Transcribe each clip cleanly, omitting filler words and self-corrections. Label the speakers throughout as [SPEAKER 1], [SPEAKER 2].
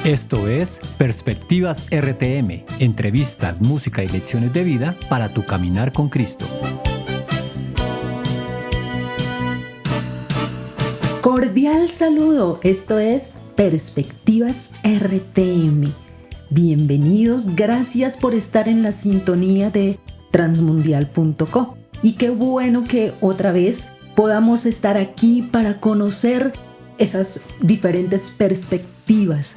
[SPEAKER 1] Esto es Perspectivas RTM, entrevistas, música y lecciones de vida para tu caminar con Cristo.
[SPEAKER 2] Cordial saludo, esto es Perspectivas RTM. Bienvenidos, gracias por estar en la sintonía de transmundial.co. Y qué bueno que otra vez podamos estar aquí para conocer esas diferentes perspectivas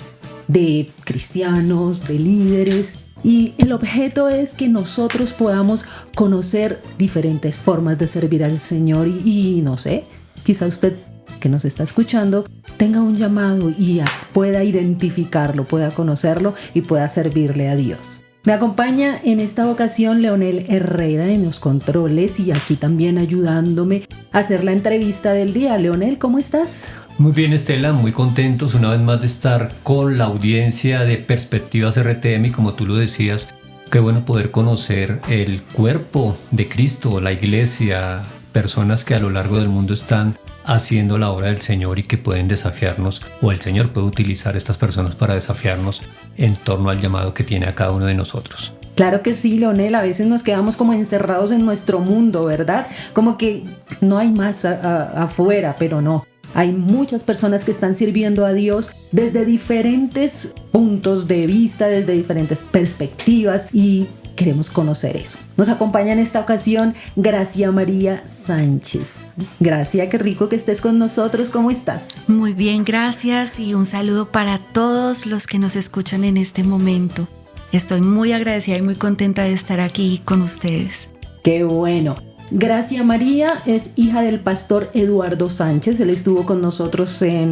[SPEAKER 2] de cristianos, de líderes, y el objeto es que nosotros podamos conocer diferentes formas de servir al Señor y no sé, quizá usted que nos está escuchando tenga un llamado y pueda identificarlo, pueda conocerlo y pueda servirle a Dios. Me acompaña en esta ocasión Leonel Herrera en los controles y aquí también ayudándome a hacer la entrevista del día. Leonel, ¿cómo estás?
[SPEAKER 1] Muy bien, Estela, muy contentos una vez más de estar con la audiencia de Perspectivas RTM y como tú lo decías, qué bueno poder conocer el cuerpo de Cristo, la iglesia, personas que a lo largo del mundo están haciendo la obra del Señor y que pueden desafiarnos, o el Señor puede utilizar a estas personas para desafiarnos en torno al llamado que tiene a cada uno de nosotros.
[SPEAKER 2] Claro que sí, Leonel, a veces nos quedamos como encerrados en nuestro mundo, ¿verdad? Como que no hay más afuera, pero no. Hay muchas personas que están sirviendo a Dios desde diferentes puntos de vista, desde diferentes perspectivas y queremos conocer eso. Nos acompaña en esta ocasión Gracia María Sánchez. Gracia, qué rico que estés con nosotros. ¿Cómo estás?
[SPEAKER 3] Muy bien, gracias y un saludo para todos los que nos escuchan en este momento. Estoy muy agradecida y muy contenta de estar aquí con ustedes.
[SPEAKER 2] ¡Qué bueno! Gracia María es hija del pastor Eduardo Sánchez. Él estuvo con nosotros en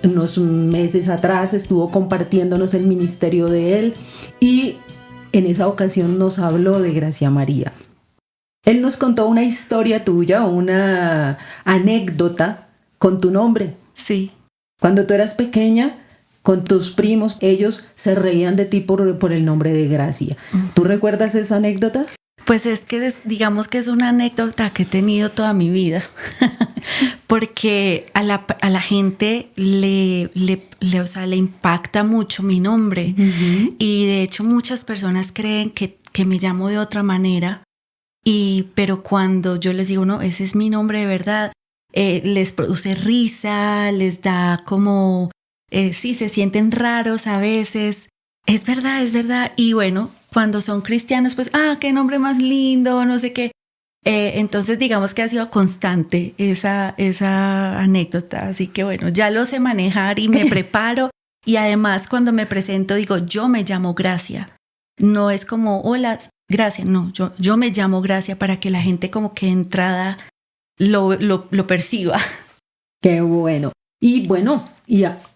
[SPEAKER 2] unos meses atrás, estuvo compartiéndonos el ministerio de él y en esa ocasión nos habló de Gracia María. Él nos contó una historia tuya, una anécdota con tu nombre.
[SPEAKER 3] Sí.
[SPEAKER 2] Cuando tú eras pequeña, con tus primos, ellos se reían de ti por el nombre de Gracia. ¿Tú recuerdas esa anécdota?
[SPEAKER 3] Pues es que digamos que es una anécdota que he tenido toda mi vida, porque a la gente le impacta mucho mi nombre. Uh-huh. Y de hecho muchas personas creen que me llamo de otra manera, pero cuando yo les digo, no, ese es mi nombre de verdad, les produce risa, les da como, sí, se sienten raros a veces. Es verdad. Y bueno, cuando son cristianos, pues, qué nombre más lindo, no sé qué. Entonces, digamos que ha sido constante esa anécdota. Así que bueno, ya lo sé manejar y me preparo. Y además, cuando me presento, digo, yo me llamo Gracia. No es como, hola, Gracia. No, yo me llamo Gracia para que la gente como que de entrada lo perciba.
[SPEAKER 2] Qué bueno. Y bueno,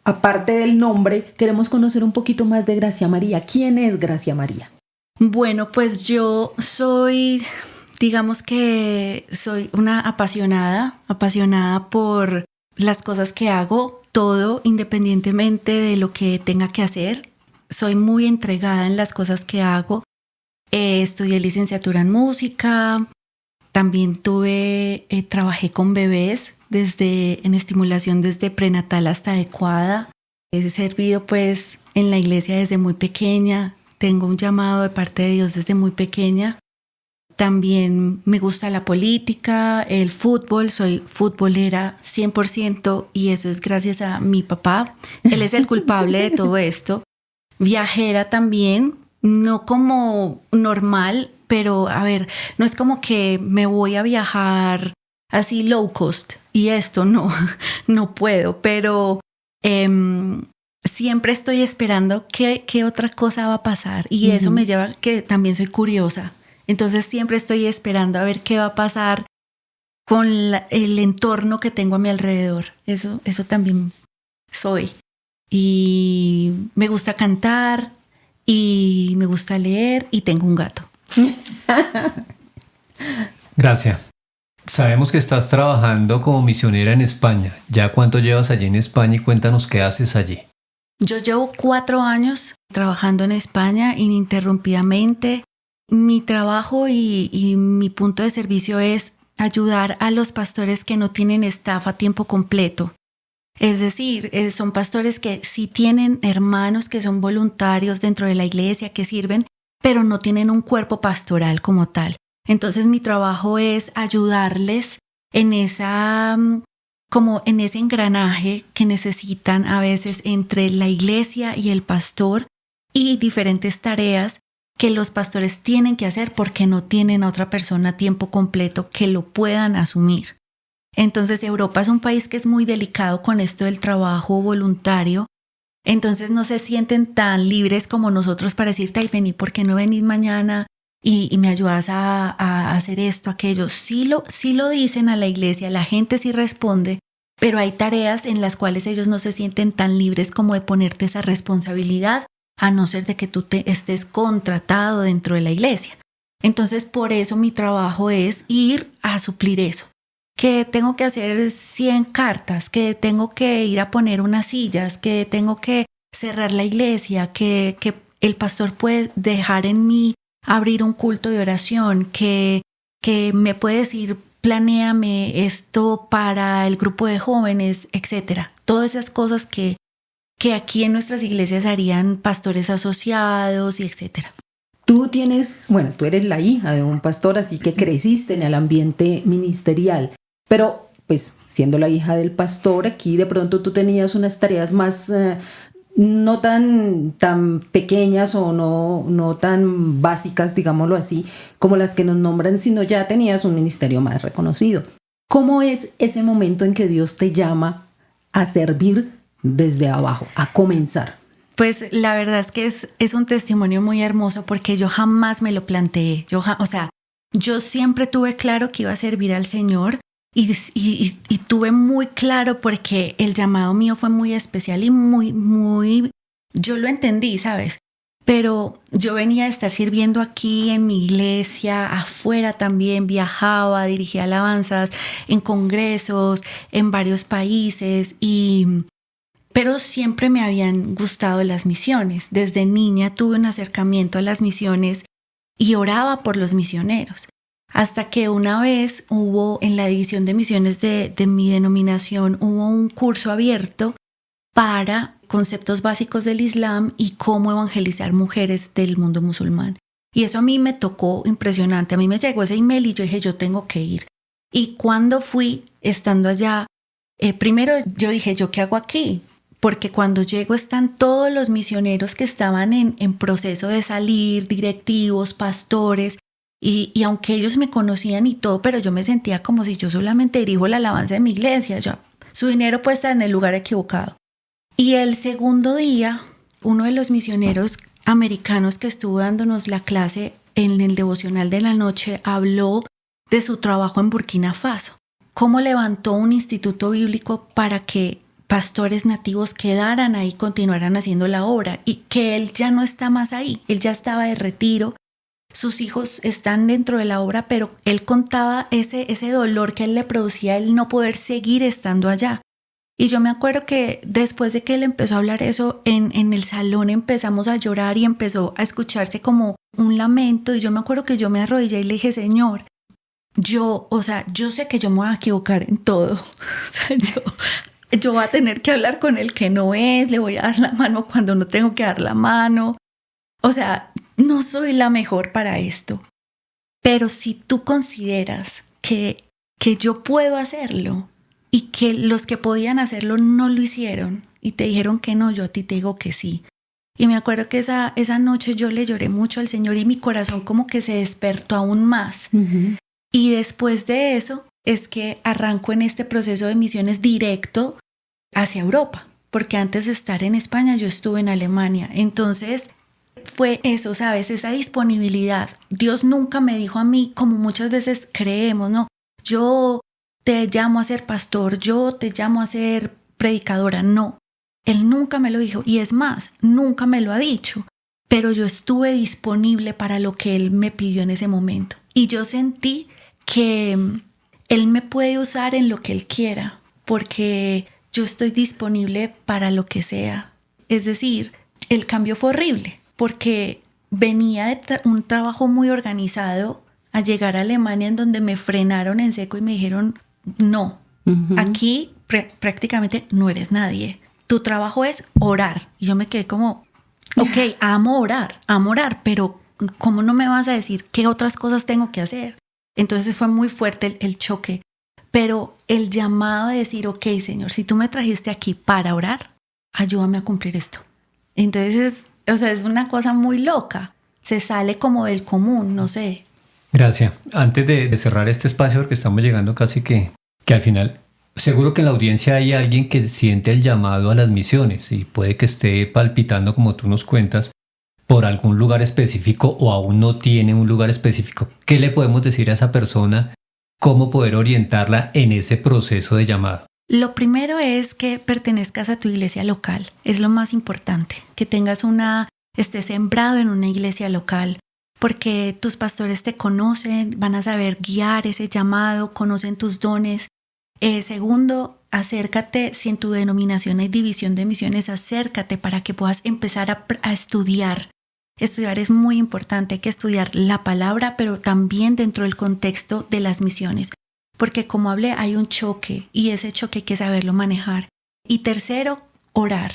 [SPEAKER 2] aparte del nombre, queremos conocer un poquito más de Gracia María. ¿Quién es Gracia María?
[SPEAKER 3] Bueno, pues yo digamos que soy una apasionada por las cosas que hago, todo independientemente de lo que tenga que hacer. Soy muy entregada en las cosas que hago. Estudié licenciatura en música, también trabajé con bebés en estimulación desde prenatal hasta adecuada. He servido pues en la iglesia desde muy pequeña. Tengo un llamado de parte de Dios desde muy pequeña. También me gusta la política, el fútbol. Soy futbolera 100% y eso es gracias a mi papá. Él es el culpable de todo esto. Viajera también, no como normal, pero a ver, no es como que me voy a viajar así low cost y esto no puedo, pero siempre estoy esperando qué otra cosa va a pasar y eso me lleva a que también soy curiosa. Entonces siempre estoy esperando a ver qué va a pasar con el entorno que tengo a mi alrededor. Eso también soy. Y me gusta cantar y me gusta leer y tengo un gato.
[SPEAKER 1] Gracias. Sabemos que estás trabajando como misionera en España. ¿Ya cuánto llevas allí en España y cuéntanos qué haces allí?
[SPEAKER 3] Yo llevo 4 años trabajando en España ininterrumpidamente. Mi trabajo y mi punto de servicio es ayudar a los pastores que no tienen staff a tiempo completo. Es decir, son pastores que sí tienen hermanos que son voluntarios dentro de la iglesia, que sirven, pero no tienen un cuerpo pastoral como tal. Entonces mi trabajo es ayudarles en como en ese engranaje que necesitan a veces entre la iglesia y el pastor, y diferentes tareas que los pastores tienen que hacer porque no tienen a otra persona a tiempo completo que lo puedan asumir. Entonces Europa es un país que es muy delicado con esto del trabajo voluntario. Entonces no se sienten tan libres como nosotros para decirte, ay, vení, ¿por qué no venís mañana y me ayudas a hacer esto, aquello? Sí lo dicen a la iglesia, la gente sí responde, pero hay tareas en las cuales ellos no se sienten tan libres como de ponerte esa responsabilidad, a no ser de que tú estés contratado dentro de la iglesia. Entonces por eso mi trabajo es ir a suplir eso. Que tengo que hacer 100 cartas, que tengo que ir a poner unas sillas, que tengo que cerrar la iglesia, que el pastor puede dejar en mí abrir un culto de oración, que me puede decir, planéame esto para el grupo de jóvenes, etc. Todas esas cosas que aquí en nuestras iglesias harían pastores asociados y etc.
[SPEAKER 2] Tú eres la hija de un pastor, así que creciste en el ambiente ministerial. Pero, pues, siendo la hija del pastor, aquí de pronto tú tenías unas tareas más, no tan pequeñas o no tan básicas, digámoslo así, como las que nos nombran, sino ya tenías un ministerio más reconocido. ¿Cómo es ese momento en que Dios te llama a servir desde abajo, a comenzar?
[SPEAKER 3] Pues la verdad es que es un testimonio muy hermoso porque yo jamás me lo planteé. Yo siempre tuve claro que iba a servir al Señor. Y tuve muy claro porque el llamado mío fue muy especial y muy, yo lo entendí, ¿sabes? Pero yo venía de estar sirviendo aquí en mi iglesia, afuera también, viajaba, dirigía alabanzas en congresos, en varios países, pero siempre me habían gustado las misiones. Desde niña tuve un acercamiento a las misiones y oraba por los misioneros. Hasta que una vez hubo en la división de misiones de mi denominación, hubo un curso abierto para conceptos básicos del Islam y cómo evangelizar mujeres del mundo musulmán. Y eso a mí me tocó impresionante. A mí me llegó ese email y yo dije, yo tengo que ir. Y cuando fui, estando allá, primero yo dije, ¿yo qué hago aquí? Porque cuando llego están todos los misioneros que estaban en proceso de salir, directivos, pastores. Y aunque ellos me conocían y todo, pero yo me sentía como si yo solamente dirijo la alabanza de mi iglesia. Su dinero puede estar en el lugar equivocado. Y el segundo día, uno de los misioneros americanos que estuvo dándonos la clase en el devocional de la noche habló de su trabajo en Burkina Faso. Cómo levantó un instituto bíblico para que pastores nativos quedaran ahí, continuaran haciendo la obra, y que él ya no está más ahí, él ya estaba de retiro. Sus hijos están dentro de la obra, pero él contaba ese dolor que a él le producía el no poder seguir estando allá. Y yo me acuerdo que después de que él empezó a hablar eso, en el salón empezamos a llorar y empezó a escucharse como un lamento. Y yo me acuerdo que yo me arrodillé y le dije, Señor, yo sé que yo me voy a equivocar en todo. Yo voy a tener que hablar con el que no es, le voy a dar la mano cuando no tengo que dar la mano. No soy la mejor para esto, pero si tú consideras que yo puedo hacerlo y que los que podían hacerlo no lo hicieron y te dijeron que no, yo a ti te digo que sí. Y me acuerdo que esa noche yo le lloré mucho al Señor y mi corazón como que se despertó aún más. Uh-huh. Y después de eso es que arranco en este proceso de misiones directo hacia Europa, porque antes de estar en España yo estuve en Alemania. Entonces fue eso, ¿sabes? Esa disponibilidad. Dios nunca me dijo a mí, como muchas veces creemos, ¿no? Yo te llamo a ser pastor, yo te llamo a ser predicadora. No, Él nunca me lo dijo. Y es más, nunca me lo ha dicho. Pero yo estuve disponible para lo que Él me pidió en ese momento. Y yo sentí que Él me puede usar en lo que Él quiera, porque yo estoy disponible para lo que sea. Es decir, el cambio fue horrible, porque venía de un trabajo muy organizado a llegar a Alemania, en donde me frenaron en seco y me dijeron, no, uh-huh. Aquí prácticamente no eres nadie. Tu trabajo es orar. Y yo me quedé como, ok, amo orar, pero ¿cómo no me vas a decir qué otras cosas tengo que hacer? Entonces fue muy fuerte el choque. Pero el llamado de decir, ok, Señor, si tú me trajiste aquí para orar, ayúdame a cumplir esto. Entonces, es una cosa muy loca. Se sale como del común, no sé.
[SPEAKER 1] Gracias. Antes de cerrar este espacio, porque estamos llegando casi que al final, seguro que en la audiencia hay alguien que siente el llamado a las misiones y puede que esté palpitando, como tú nos cuentas, por algún lugar específico o aún no tiene un lugar específico. ¿Qué le podemos decir a esa persona? ¿Cómo poder orientarla en ese proceso de llamado?
[SPEAKER 3] Lo primero es que pertenezcas a tu iglesia local. Es lo más importante. Que estés sembrado en una iglesia local, porque tus pastores te conocen, van a saber guiar ese llamado, conocen tus dones. Segundo, acércate, si en tu denominación hay división de misiones, acércate para que puedas empezar a estudiar. Estudiar es muy importante, hay que estudiar la palabra, pero también dentro del contexto de las misiones, porque como hablé, hay un choque y ese choque hay que saberlo manejar. Y tercero, orar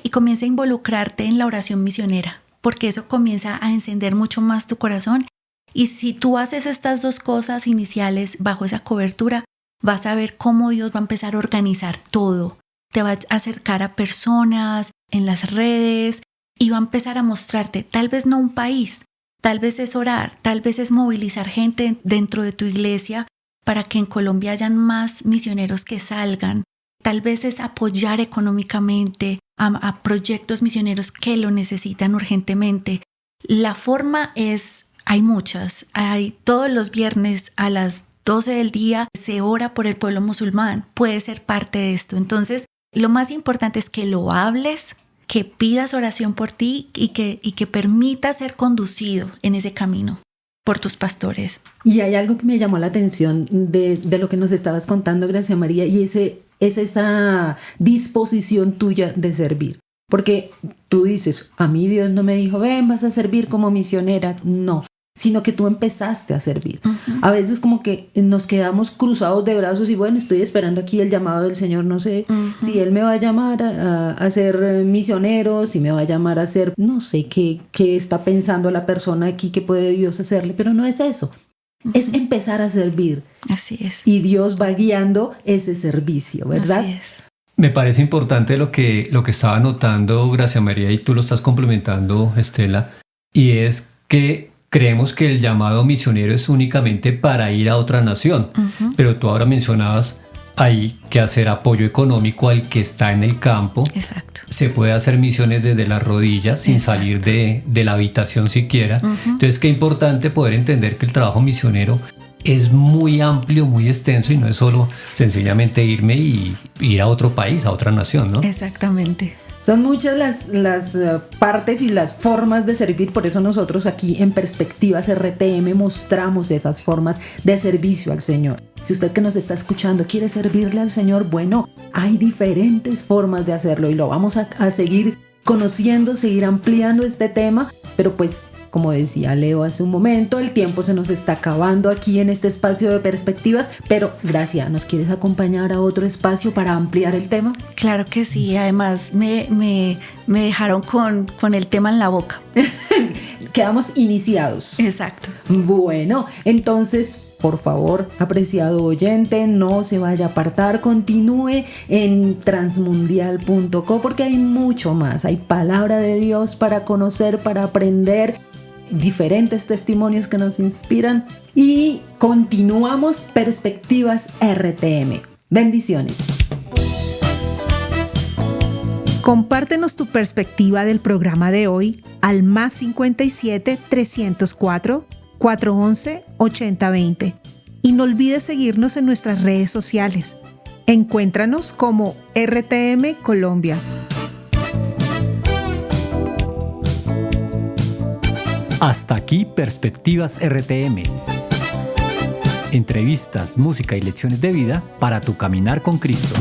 [SPEAKER 3] y comienza a involucrarte en la oración misionera, porque eso comienza a encender mucho más tu corazón. Y si tú haces estas dos cosas iniciales bajo esa cobertura, vas a ver cómo Dios va a empezar a organizar todo. Te va a acercar a personas en las redes y va a empezar a mostrarte, tal vez no un país, tal vez es orar, tal vez es movilizar gente dentro de tu iglesia para que en Colombia hayan más misioneros que salgan. Tal vez es apoyar económicamente a proyectos misioneros que lo necesitan urgentemente. La forma hay muchas. Todos los viernes a las 12 del día se ora por el pueblo musulmán. Puede ser parte de esto. Entonces, lo más importante es que lo hables, que pidas oración por ti y que permitas ser conducido en ese camino por tus pastores.
[SPEAKER 2] Y hay algo que me llamó la atención de lo que nos estabas contando, Gracia María, y es esa disposición tuya de servir. Porque tú dices, a mí Dios no me dijo, ven, vas a servir como misionera. No, sino que tú empezaste a servir. Uh-huh. A veces como que nos quedamos cruzados de brazos y bueno, estoy esperando aquí el llamado del Señor, no sé si Él me va a llamar a ser misionero, si me va a llamar a ser, no sé qué está pensando la persona aquí que puede Dios hacerle, pero no es eso. Es empezar a servir.
[SPEAKER 3] Así es.
[SPEAKER 2] Y Dios va guiando ese servicio, ¿verdad?
[SPEAKER 3] Así es.
[SPEAKER 1] Me parece importante lo que estaba notando Gracia María y tú lo estás complementando, Estela, y es que creemos que el llamado misionero es únicamente para ir a otra nación, pero tú ahora mencionabas, hay que hacer apoyo económico al que está en el campo.
[SPEAKER 3] Exacto.
[SPEAKER 1] Se puede hacer misiones desde las rodillas sin salir de la habitación siquiera. Entonces, qué importante poder entender que el trabajo misionero es muy amplio, muy extenso y no es solo sencillamente irme y ir a otro país, a otra nación, ¿no?
[SPEAKER 3] Exactamente.
[SPEAKER 2] Son muchas las partes y las formas de servir, por eso nosotros aquí en Perspectivas RTM mostramos esas formas de servicio al Señor. Si usted que nos está escuchando quiere servirle al Señor, bueno, hay diferentes formas de hacerlo y lo vamos a seguir conociendo, seguir ampliando este tema, pero pues como decía Leo hace un momento, el tiempo se nos está acabando aquí en este espacio de Perspectivas, pero Gracia, ¿nos quieres acompañar a otro espacio para ampliar el tema?
[SPEAKER 3] Claro que sí, además me dejaron con el tema en la boca.
[SPEAKER 2] Quedamos iniciados.
[SPEAKER 3] Exacto.
[SPEAKER 2] Bueno, entonces, por favor, apreciado oyente, no se vaya a apartar, continúe en transmundial.co porque hay mucho más, hay palabra de Dios para conocer, para aprender, diferentes testimonios que nos inspiran y continuamos Perspectivas RTM. Bendiciones.
[SPEAKER 4] Compártenos tu perspectiva del programa de hoy al +57 304 411 8020 y no olvides seguirnos en nuestras redes sociales. Encuéntranos como RTM Colombia.
[SPEAKER 1] Hasta aquí Perspectivas RTM. Entrevistas, música y lecciones de vida para tu caminar con Cristo.